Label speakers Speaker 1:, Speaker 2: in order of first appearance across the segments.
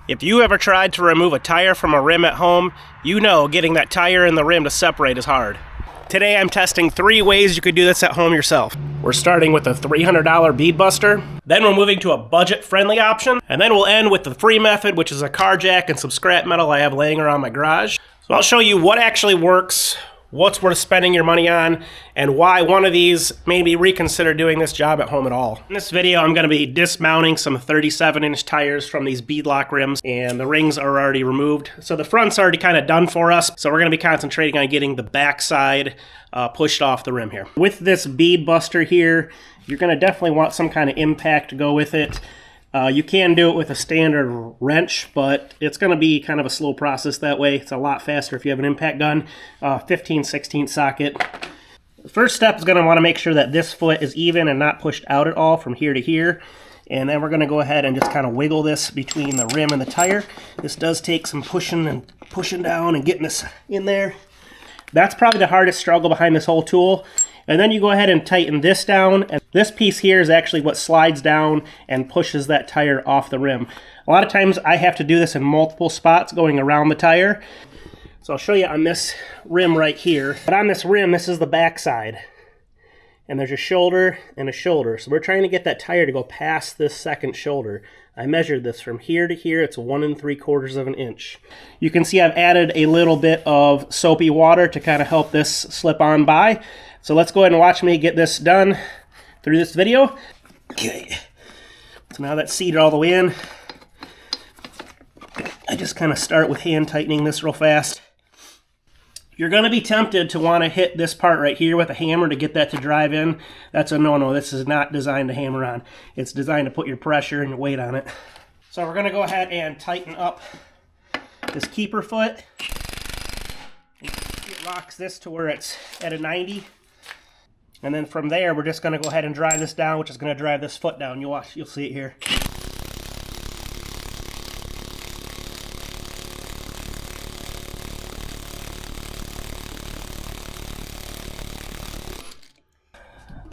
Speaker 1: If you ever tried to remove a tire from a rim at home, you know getting that tire and the rim to separate is hard. Today I'm testing 3 ways you could do this at home yourself. We're starting with a $300 bead buster, then we're moving to a budget-friendly option, and then we'll end with the free method, which is a car jack and some scrap metal I have laying around my garage. So I'll show you what actually works, what's worth spending your money on, and why one of these maybe reconsider doing this job at home at all. In this video, I'm going to be dismounting some 37-inch tires from these beadlock rims, and the rings are already removed. So the front's already kind of done for us, so we're going to be concentrating on getting the back side pushed off the rim here. With this bead buster here, you're going to definitely want some kind of impact to go with it. You can do it with a standard wrench, but it's going to be kind of a slow process that way. It's a lot faster if you have an impact gun, 15/16 socket. The first step is going to want to make sure that this foot is even and not pushed out at all from here to here. And then we're going to go ahead and just kind of wiggle this between the rim and the tire. This does take some pushing down and getting this in there. That's probably the hardest struggle behind this whole tool. And then you go ahead and tighten this down, and this piece here is actually what slides down and pushes that tire off the rim. A lot of times I have to do this in multiple spots going around the tire. So I'll show you on this rim right here. But on this rim, this is the back side. And there's a shoulder and a shoulder. So we're trying to get that tire to go past this second shoulder. I measured this from here to here. It's 1 3/4 of an inch. You can see I've added a little bit of soapy water to kind of help this slip on by. So let's go ahead and watch me get this done through this video. Okay, so now that's seated all the way in. I just kind of start with hand tightening this real fast. You're going to be tempted to want to hit this part right here with a hammer to get that to drive in. That's a no-no. This is not designed to hammer on. It's designed to put your pressure and your weight on it. So we're going to go ahead and tighten up this keeper foot. It locks this to where it's at a 90. And then from there, we're just going to go ahead and drive this down, which is going to drive this foot down. You'll watch, you'll see it here.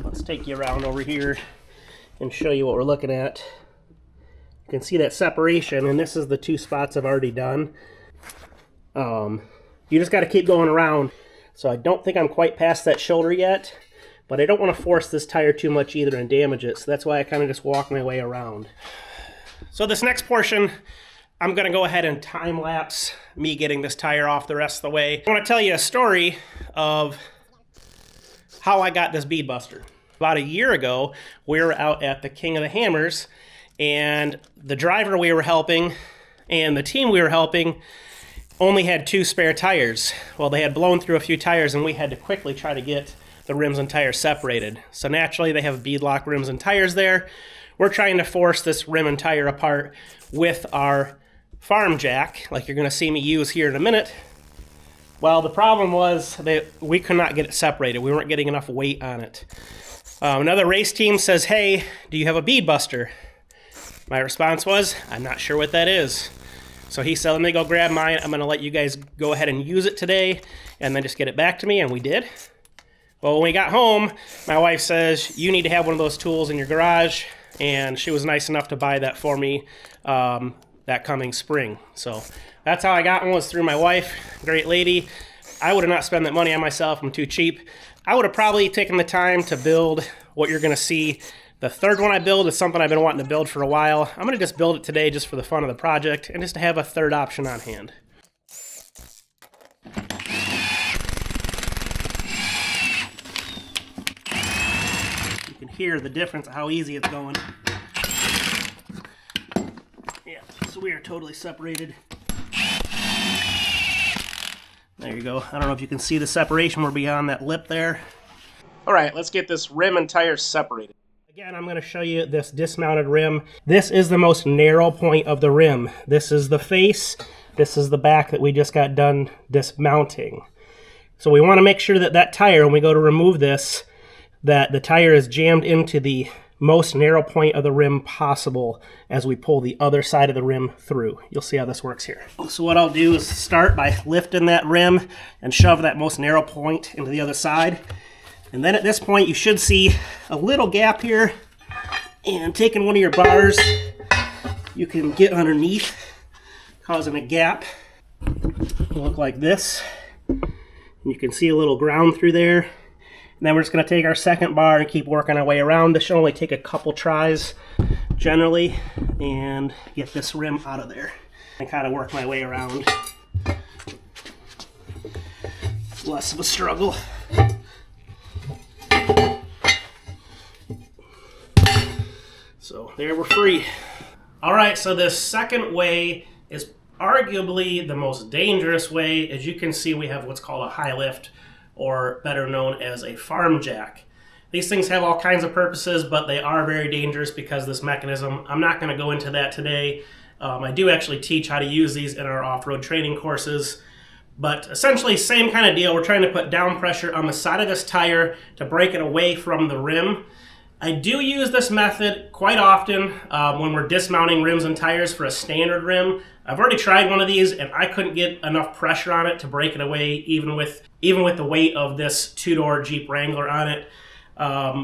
Speaker 1: Let's take you around over here and show you what we're looking at. You can see that separation, and this is the 2 spots I've already done. You just got to keep going around. So I don't think I'm quite past that shoulder yet. But I don't want to force this tire too much either and damage it, so that's why I kind of just walk my way around. So this next portion, I'm going to go ahead and time-lapse me getting this tire off the rest of the way. I want to tell you a story of how I got this bead buster. About a year ago, we were out at the King of the Hammers, and the driver we were helping and the team we were helping only had 2 spare tires. Well, they had blown through a few tires, and we had to quickly try to get the rims and tires separated. So naturally they have beadlock rims and tires there. We're trying to force this rim and tire apart with our farm jack, like you're going to see me use here in a minute. Well, the problem was that we could not get it separated. We weren't getting enough weight on it. Another race team says, "Hey, do you have a bead buster?" My response was, "I'm not sure what that is." So he said, "Let me go grab mine. I'm going to let you guys go ahead and use it today and then just get it back to me," and we did. Well, when we got home, my wife says, "You need to have one of those tools in your garage," and she was nice enough to buy that for me that coming spring. So that's how I got one, was through my wife. Great lady. I would have not spent that money on myself. I'm too cheap. I would have probably taken the time to build what you're going to see. The third one I build is something I've been wanting to build for a while. I'm going to just build it today just for the fun of the project and just to have a third option on hand. Hear the difference of how easy it's going. Yeah, so we are totally separated. There you go. I don't know if you can see the separation. We're beyond that lip there. All right, let's get this rim and tires separated. Again, I'm going to show you this dismounted rim. This is the most narrow point of the rim. This is the face. This is the back that we just got done dismounting. So we want to make sure that that tire, when we go to remove this, that the tire is jammed into the most narrow point of the rim possible as we pull the other side of the rim through. You'll see how this works here. So what I'll do is start by lifting that rim and shove that most narrow point into the other side. And then at this point you should see a little gap here, and taking one of your bars, you can get underneath causing a gap. It'll look like this. And you can see a little ground through there. And then we're just going to take our second bar and keep working our way around. This should only take a couple tries generally, and get this rim out of there. And kind of work my way around. It's less of a struggle. So there, we're free. All right, so this second way is arguably the most dangerous way. As you can see, we have what's called a high lift, or better known as a farm jack. These things have all kinds of purposes, but they are very dangerous because of this mechanism. I'm not going to go into that today. I do actually teach how to use these in our off-road training courses. But essentially, same kind of deal. We're trying to put down pressure on the side of this tire to break it away from the rim. I do use this method quite often when we're dismounting rims and tires for a standard rim. I've already tried one of these and I couldn't get enough pressure on it to break it away, even with the weight of this two-door Jeep Wrangler on it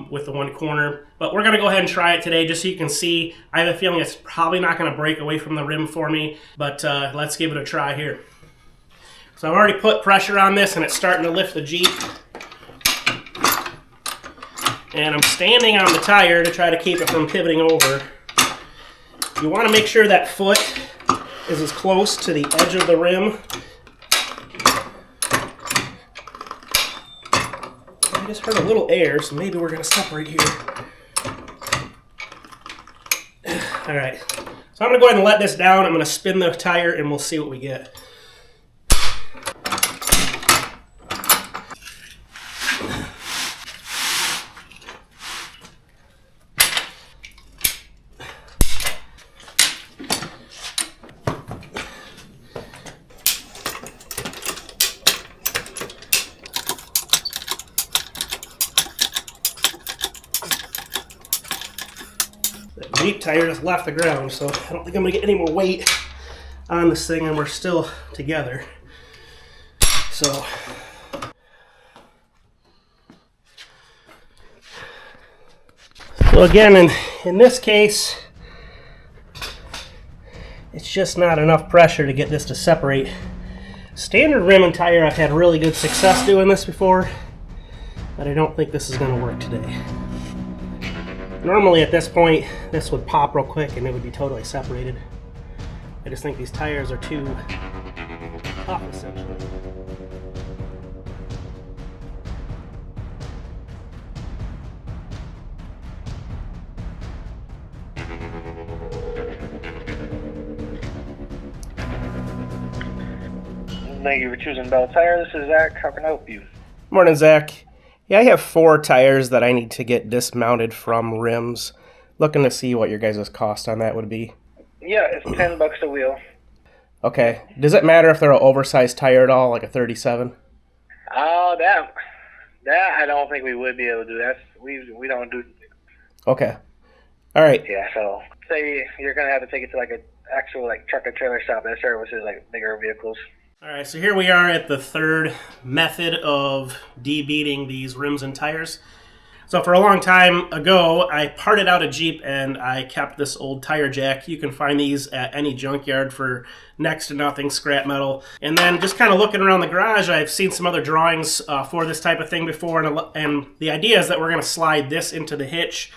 Speaker 1: with the one corner. But we're going to go ahead and try it today just so you can see. I have a feeling it's probably not going to break away from the rim for me, but let's give it a try here. So I've already put pressure on this and it's starting to lift the Jeep. And I'm standing on the tire to try to keep it from pivoting over. You want to make sure that foot is as close to the edge of the rim. I just heard a little air, so maybe we're going to separate here. All right, so I'm going to go ahead and let this down. I'm going to spin the tire and we'll see what we get. Jeep tire just left the ground, so I don't think I'm gonna get any more weight on this thing, and we're still together. So again, in this case, it's just not enough pressure to get this to separate. Standard rim and tire, I've had really good success doing this before, but I don't think this is gonna work today. Normally at this point, this would pop real quick and it would be totally separated. I just think these tires are too tough, essentially.
Speaker 2: Thank you for choosing Bell Tire. This is Zach. How can I help you?
Speaker 1: Morning, Zach. Yeah, I have 4 tires that I need to get dismounted from rims. Looking to see what your guys' cost on that would be.
Speaker 2: Yeah, it's $10 a wheel.
Speaker 1: Okay. Does it matter if they're an oversized tire at all, like a 37?
Speaker 2: Oh, that I don't think we would be able to do. We don't do.
Speaker 1: Okay. All right.
Speaker 2: Yeah, so say you're gonna have to take it to like an actual like truck or trailer shop that services like bigger vehicles.
Speaker 1: All right, so here we are at the third method of de-beating these rims and tires. So for a long time ago, I parted out a Jeep and I kept this old tire jack. You can find these at any junkyard for next to nothing, scrap metal. And then just kind of looking around the garage, I've seen some other drawings for this type of thing before, and the idea is that we're going to slide this into the hitch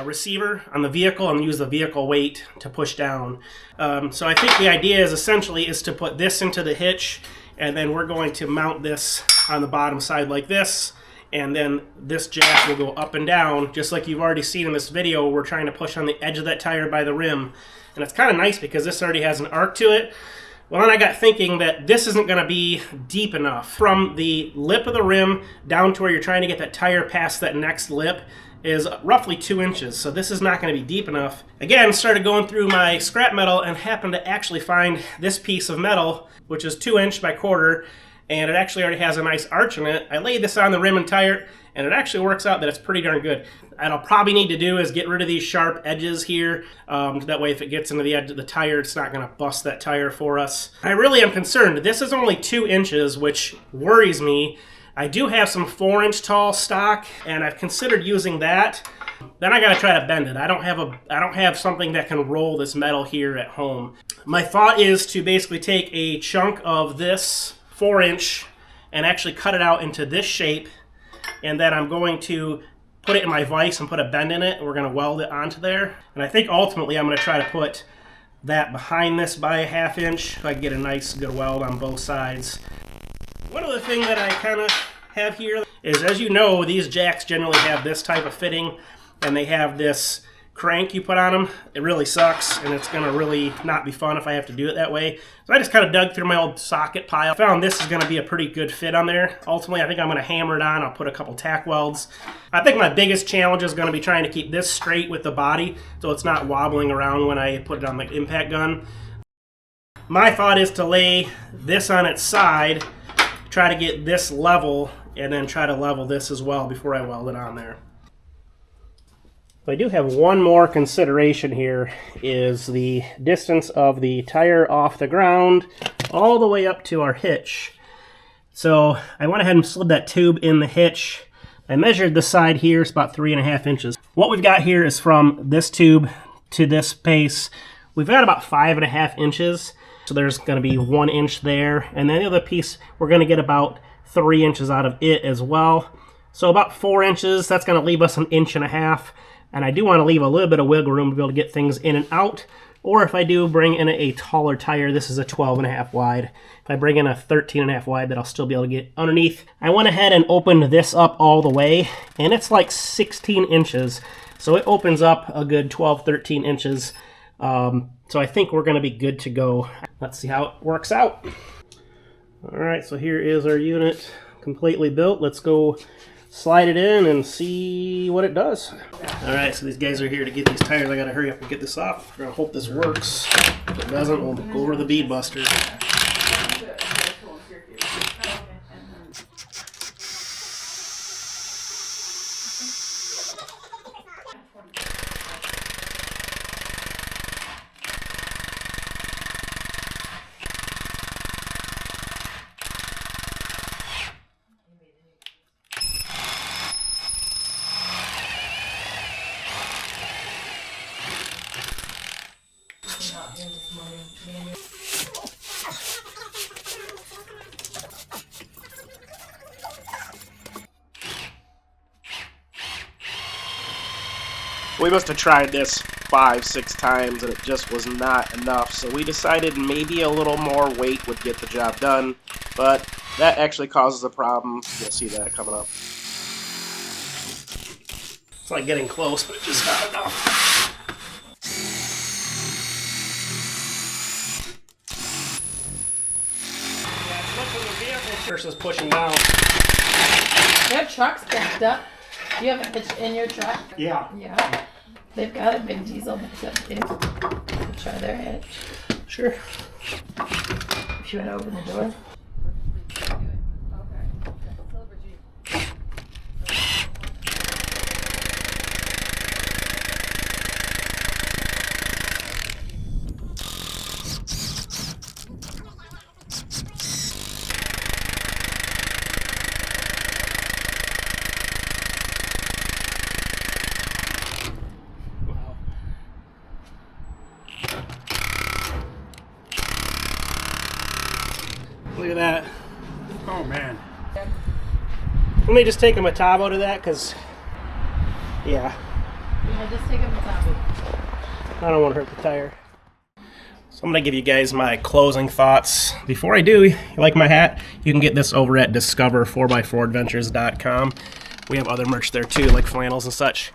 Speaker 1: receiver on the vehicle and use the vehicle weight to push down. So I think the idea is essentially to put this into the hitch, and then we're going to mount this on the bottom side like this, and then this jack will go up and down just like you've already seen in this video. We're trying to push on the edge of that tire by the rim, and it's kind of nice because this already has an arc to it. Well, then I got thinking that this isn't going to be deep enough. From the lip of the rim down to where you're trying to get that tire past that next lip is roughly 2 inches, so this is not going to be deep enough. Again, started going through my scrap metal and happened to actually find this piece of metal, which is 2 inch by quarter, and it actually already has a nice arch in it. I laid this on the rim and tire, and it actually works out that it's pretty darn good. And I'll probably need to do is get rid of these sharp edges here. That way if it gets into the edge of the tire, it's not going to bust that tire for us. I really am concerned. This is only 2 inches, which worries me. I do have some 4-inch tall stock, and I've considered using that. Then I gotta try to bend it. I don't have something that can roll this metal here at home. My thought is to basically take a chunk of this 4-inch and actually cut it out into this shape, and then I'm going to put it in my vise and put a bend in it, and we're gonna weld it onto there. And I think ultimately I'm gonna try to put that behind this by a 1/2 inch so I can get a nice good weld on both sides. One other thing that I kind of have here is, as you know, these jacks generally have this type of fitting, and they have this crank you put on them. It really sucks, and it's gonna really not be fun if I have to do it that way. So I just kind of dug through my old socket pile. I found this is gonna be a pretty good fit on there. Ultimately, I think I'm gonna hammer it on. I'll put a couple tack welds. I think my biggest challenge is gonna be trying to keep this straight with the body so it's not wobbling around when I put it on the impact gun. My thought is to lay this on its side, try to get this level, and then try to level this as well before I weld it on there. I do have one more consideration here, is the distance of the tire off the ground all the way up to our hitch. So I went ahead and slid that tube in the hitch. I measured the side here, it's about 3.5 inches. What we've got here is from this tube to this base, we've got about 5.5 inches. So there's gonna be 1 inch there. And then the other piece, we're gonna get about 3 inches out of it as well. So about 4 inches, that's gonna leave us 1.5 inches. And I do want to leave a little bit of wiggle room to be able to get things in and out. Or if I do bring in a taller tire, this is a 12.5 wide. If I bring in a 13.5 wide, that I'll still be able to get underneath. I went ahead and opened this up all the way, and it's like 16 inches. So it opens up a good 12, 13 inches. So I think we're going to be good to go. Let's see how it works out. All right, so here is our unit completely built. Let's go slide it in and see what it does. All right, so these guys are here to get these tires. I gotta hurry up and get this off. We're gonna hope this works. If it doesn't, we'll go over the bead buster. We must have tried this 5-6 times and it just was not enough, so we decided maybe a little more weight would get the job done, but that actually causes a problem. You'll see that coming up. It's like getting close, but it's just not enough. Yeah, it's lifting the vehicle versus pushing down.
Speaker 3: Their truck's backed up. Do you have a hitch in your truck?
Speaker 1: Yeah.
Speaker 3: Yeah. They've got a big diesel backed up too. Try their hitch.
Speaker 1: Sure.
Speaker 3: If you want to open the door.
Speaker 1: Look at that.
Speaker 4: Oh man.
Speaker 1: Let me just take a MOAB out of that, because, yeah,
Speaker 3: Yeah, just take a top.
Speaker 1: I don't want to hurt the tire. So I'm going to give you guys my closing thoughts. Before I do, you like my hat? You can get this over at discover4x4adventures.com. We have other merch there too, like flannels and such.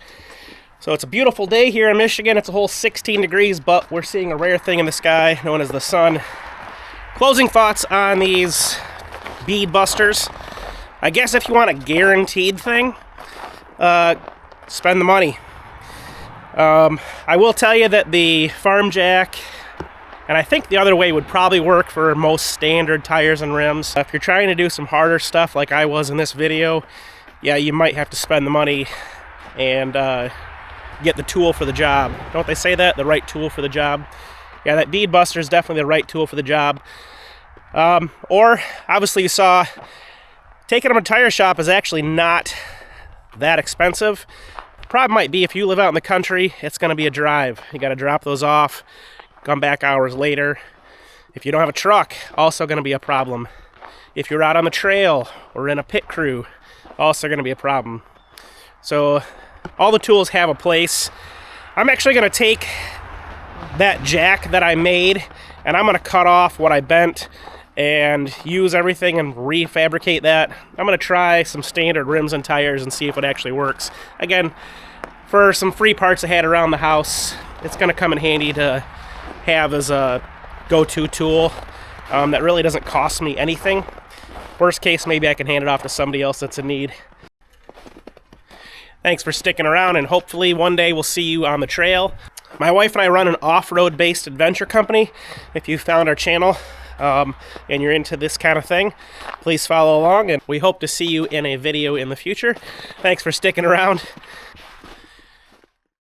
Speaker 1: So it's a beautiful day here in Michigan. It's a whole 16 degrees, but we're seeing a rare thing in the sky known as the sun. Closing thoughts on these bead busters. I guess if you want a guaranteed thing, spend the money. I will tell you that the farm jack, and I think the other way would probably work for most standard tires and rims. If you're trying to do some harder stuff like I was in this video, yeah, you might have to spend the money and get the tool for the job. Don't they say that? The right tool for the job? Yeah, that bead buster is definitely the right tool for the job. Or, obviously you saw, take taking them to a tire shop is actually not that expensive. Problem might be if you live out in the country, it's going to be a drive. You got to drop those off, come back hours later. If you don't have a truck, also going to be a problem. If you're out on the trail or in a pit crew, also going to be a problem. So all the tools have a place. I'm actually going to take that jack that I made and I'm going to cut off what I bent and use everything and refabricate that. I'm going to try some standard rims and tires and see if it actually works. Again, for some free parts I had around the house, it's going to come in handy to have as a go-to tool that really doesn't cost me anything. Worst case, maybe I can hand it off to somebody else that's in need. Thanks for sticking around, and hopefully one day we'll see you on the trail. My wife and I run an off-road based adventure company. If you found our channel and you're into this kind of thing, please follow along, and we hope to see you in a video in the future. Thanks for sticking around.